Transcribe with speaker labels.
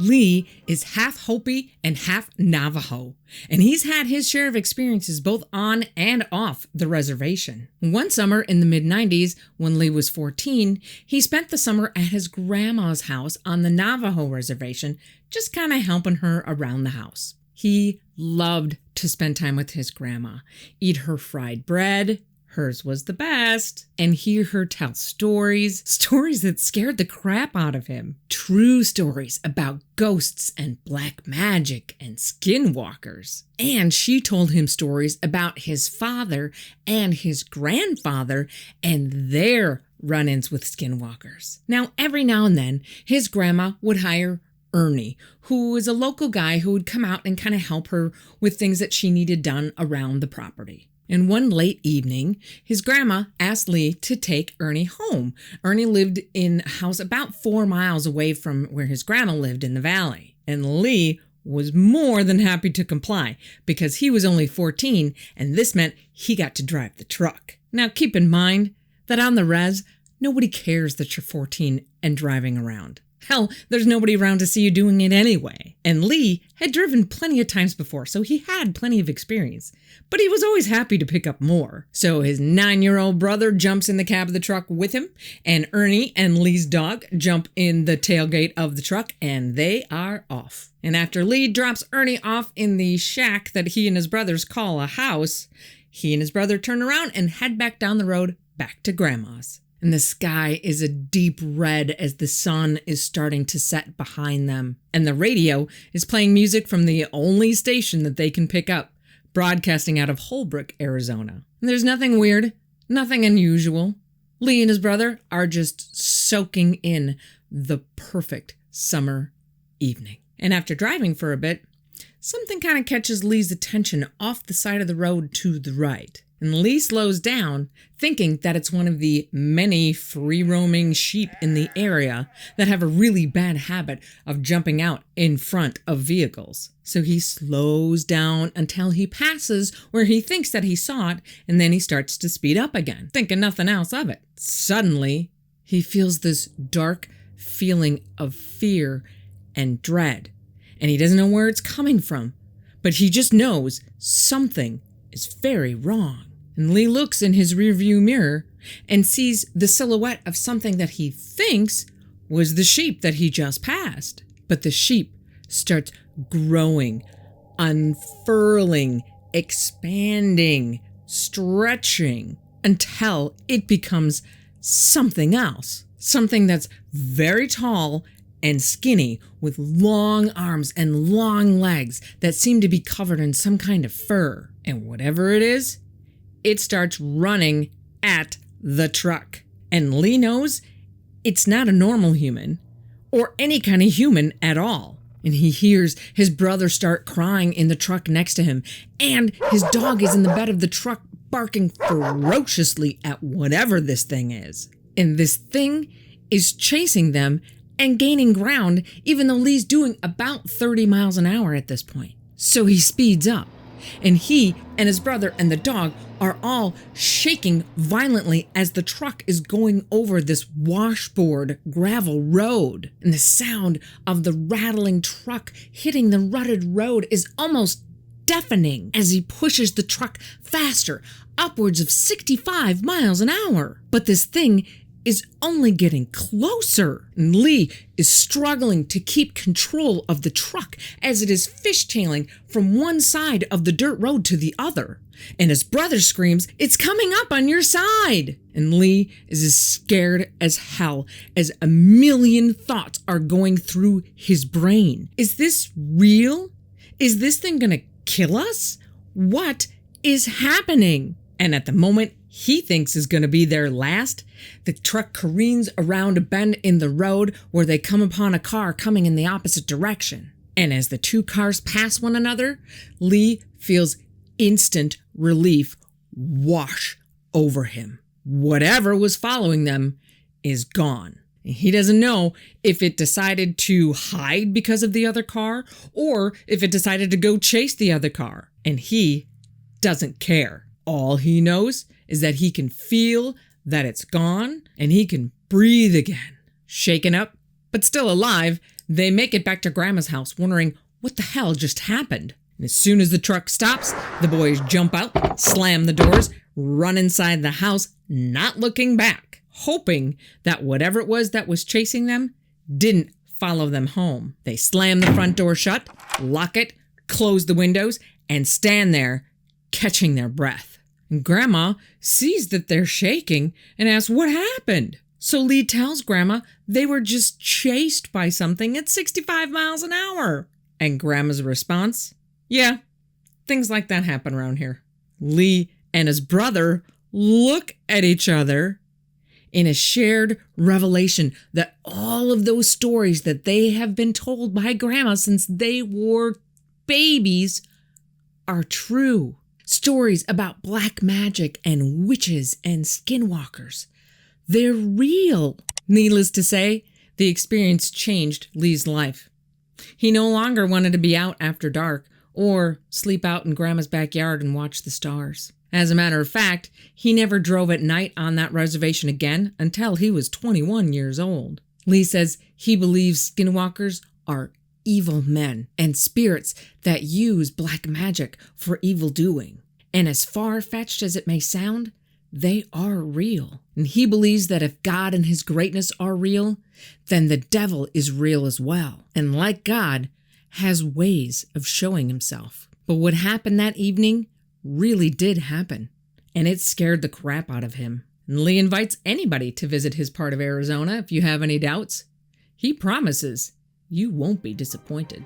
Speaker 1: Lee is half Hopi and half Navajo, and he's had his share of experiences both on and off the reservation. One summer in the mid-90s, when Lee was 14, he spent the summer at his grandma's house on the Navajo reservation, just kind of helping her around the house. He loved to spend time with his grandma, eat her fried bread, hers was the best, and hear her tell stories that scared the crap out of him. True stories about ghosts and black magic and skinwalkers. And she told him stories about his father and his grandfather and their run-ins with skinwalkers. Now, every now and then, his grandma would hire Ernie, who is a local guy who would come out and kind of help her with things that she needed done around the property. And one late evening, his grandma asked Lee to take Ernie home. Ernie lived in a house about 4 miles away from where his grandma lived in the valley. And Lee was more than happy to comply because he was only 14 and this meant he got to drive the truck. Now keep in mind that on the res, nobody cares that you're 14 and driving around. Hell, there's nobody around to see you doing it anyway. And Lee had driven plenty of times before, so he had plenty of experience. But he was always happy to pick up more. So his 9-year-old brother jumps in the cab of the truck with him, and Ernie and Lee's dog jump in the tailgate of the truck, and they are off. And after Lee drops Ernie off in the shack that he and his brothers call a house, he and his brother turn around and head back down the road back to Grandma's. And the sky is a deep red as the sun is starting to set behind them. And the radio is playing music from the only station that they can pick up, broadcasting out of Holbrook, Arizona. And there's nothing weird, nothing unusual. Lee and his brother are just soaking in the perfect summer evening. And after driving for a bit, something kind of catches Lee's attention off the side of the road to the right. And Lee slows down, thinking that it's one of the many free-roaming sheep in the area that have a really bad habit of jumping out in front of vehicles. So he slows down until he passes where he thinks that he saw it, and then he starts to speed up again, thinking nothing else of it. Suddenly, he feels this dark feeling of fear and dread, and he doesn't know where it's coming from, but he just knows something is very wrong. And Lee looks in his rearview mirror and sees the silhouette of something that he thinks was the sheep that he just passed. But the sheep starts growing, unfurling, expanding, stretching until it becomes something else. Something that's very tall and skinny with long arms and long legs that seem to be covered in some kind of fur. And whatever it is, it starts running at the truck. And Lee knows it's not a normal human or any kind of human at all. And he hears his brother start crying in the truck next to him. And his dog is in the bed of the truck barking ferociously at whatever this thing is. And this thing is chasing them and gaining ground even though Lee's doing about 30 miles an hour at this point. So he speeds up. And he and his brother and the dog are all shaking violently as the truck is going over this washboard gravel road. And the sound of the rattling truck hitting the rutted road is almost deafening as he pushes the truck faster, upwards of 65 miles an hour. But this thing is only getting closer. And Lee is struggling to keep control of the truck as it is fishtailing from one side of the dirt road to the other. And his brother screams, "It's coming up on your side!" And Lee is as scared as hell as a million thoughts are going through his brain. Is this real? Is this thing gonna kill us? What is happening? And at the moment he thinks is going to be their last, the truck careens around a bend in the road where they come upon a car coming in the opposite direction. And as the two cars pass one another, Lee feels instant relief wash over him. Whatever was following them is gone. He doesn't know if it decided to hide because of the other car or if it decided to go chase the other car. And he doesn't care. All he knows is that he can feel that it's gone and he can breathe again, shaken up, but still alive They make it back to Grandma's house, wondering what the hell just happened. And as soon as the truck stops, the boys jump out, slam the doors, run inside the house, not looking back, hoping that whatever it was that was chasing them didn't follow them home. They slam the front door shut, lock it, close the windows, and stand there, catching their breath. And Grandma sees that they're shaking and asks what happened. So Lee tells Grandma they were just chased by something at 65 miles an hour. And Grandma's response? Yeah, things like that happen around here. Lee and his brother look at each other in a shared revelation that all of those stories that they have been told by Grandma since they were babies are true. Stories about black magic and witches and skinwalkers. They're real. Needless to say, the experience changed Lee's life. He no longer wanted to be out after dark or sleep out in Grandma's backyard and watch the stars. As a matter of fact, he never drove at night on that reservation again until he was 21 years old. Lee says he believes skinwalkers are evil men and spirits that use black magic for evil doing. And as far-fetched as it may sound, they are real. And he believes that if God and his greatness are real, then the devil is real as well. And like God, has ways of showing himself. But what happened that evening really did happen. And it scared the crap out of him. And Lee invites anybody to visit his part of Arizona if you have any doubts. He promises you won't be disappointed.